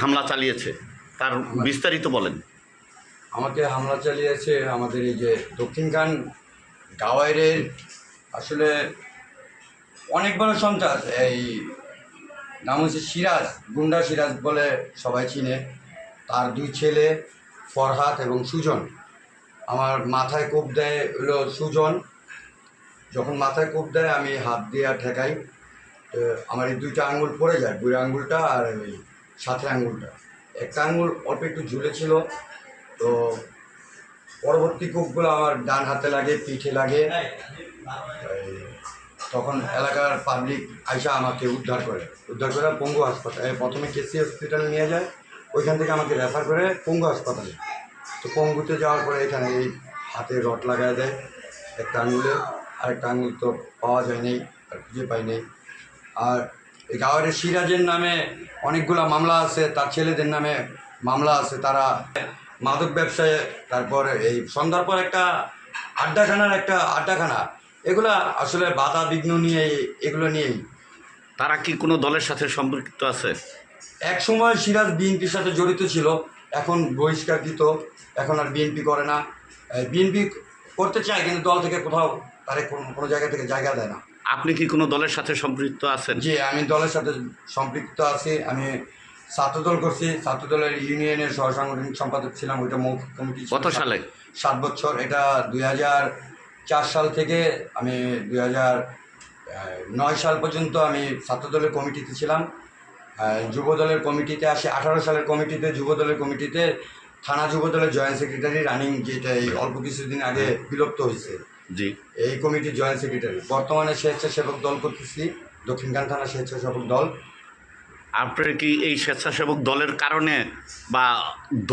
হামলা চালিয়েছে, তার বিস্তারিত বলেন। আমাকে হামলা চালিয়েছে আমাদের এই যে দক্ষিণখান গাওয়াইরের আসলে অনেক বড় সন্ত্রাস। এই নাম হচ্ছে সিরাজ, গুন্ডা সিরাজ বলে সবাই চিনে। তার দুই ছেলে ফরহাদ এবং সুজন। আমার মাথায় কোপ দেয় হলো সুজন। যখন মাথায় কোপ দেয় আমি হাত দিয়ে ঠেকাই, তো আমার এই দুইটা আঙ্গুল পড়ে যায়, বুড়ো আঙ্গুলটা আর ওই সাথের আঙ্গুলটা। একটা আঙ্গুল অল্প একটু ঝুলেছিল। তো পরবর্তী কোপগুলো আমার ডান হাতে লাগে, পিঠে লাগে। তখন এলাকার পাবলিক আইসা আমাকে উদ্ধার করে পঙ্গু হাসপাতালে, প্রথমে কেসি হসপিটালে নিয়ে যায়, ওইখান থেকে আমাকে রেফার করে পঙ্গু হাসপাতালে। তো পঙ্গুতে যাওয়ার পরে এখানে এই হাতে রড লাগায় দেয় একটা আঙুলে, আরেকটা আঙুল তো পাওয়া যায় নেই, আর খুঁজে পাই নেই। আর এই গাওয়ারের সিরাজের নামে অনেকগুলো মামলা আছে, তার ছেলেদের নামে মামলা আছে। তারা মাদক ব্যবসায়, তারপর এই সন্ধ্যার পর একটা আড্ডাখানা, এগুলা আসলে বাধা বিঘ্ন নিয়ে, এগুলো নিয়েই। তারা কি কোনো দলের সাথে সম্পৃক্ত আছে? এক সময় সিরাজ বিএনপির সাথে জড়িত ছিল, এখন বহিষ্কারকৃত, এখন আর বিএনপি করে না। বিএনপি করতে চায় কিন্তু দল থেকে কোথাও তারে কোনো জায়গা থেকে জায়গা দেয় না। আপনি কি কোনো দলের সাথে সম্পৃক্ত আছেন? জি, আমি দলের সাথে সম্পৃক্ত আছি। আমি ছাত্রদল করছি, ছাত্রদলের ইউনিয়নের সহসাংগঠনিক সম্পাদক ছিলাম। ওইটা মৌখিক কমিটি। কত সালে? 7 বছর। এটা 2004 সাল থেকে আমি 2009 সাল পর্যন্ত আমি ছাত্রদলের কমিটিতে ছিলাম। যুবদলের কমিটিতে আসি 18 সালের কমিটিতে, যুবদলের কমিটিতে থানা যুবদলের জয়েন্ট সেক্রেটারি রানিং, যেটা এই অল্প কিছুদিন আগে বিলুপ্ত হয়েছে। জি, এই কমিটির জয়েন্ট সেক্রেটারি। বর্তমানে স্বেচ্ছাসেবক দল করতেছি, দক্ষিণখান থানা স্বেচ্ছাসেবক দল। আপনার কি এই স্বেচ্ছাসেবক দলের কারণে বা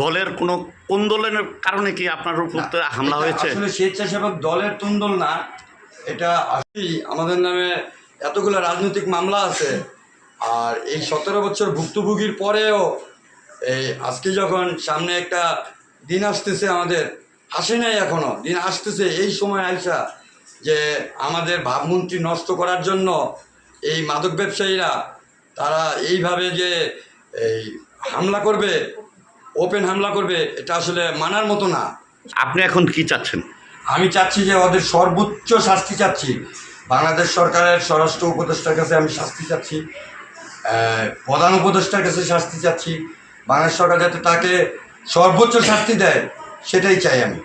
দলের কোন দলের কারণে কি আপনার উপর হামলা হয়েছে? আসলে স্বেচ্ছাসেবক দলের তুন্দল না, এটা আসলেই আমাদের নামে এতগুলো রাজনৈতিক মামলা আছে। আর এই 17 বছর ভুক্তভোগীর পরেও এই আজকে যখন সামনে একটা দিন আসতেছে, আমাদের আসে নাই এখনো, দিন আসতেছে, এই সময় আইসা যে আমাদের ভাবমূর্তি নষ্ট করার জন্য এই মাদক ব্যবসায়ীরা তারা এইভাবে যে এই হামলা করবে, ওপেন হামলা করবে, এটা আসলে মানার মতো না। আপনি এখন কি চাচ্ছেন? আমি চাচ্ছি যে ওদের সর্বোচ্চ শাস্তি চাচ্ছি। বাংলাদেশ সরকারের স্বরাষ্ট্র উপদেষ্টার কাছে আমি শাস্তি চাচ্ছি, প্রধান উপদেষ্টার কাছে শাস্তি চাচ্ছি। বাংলাদেশ সরকার যাতে তাকে সর্বোচ্চ শাস্তি দেয়, সেটাই চাই আমি।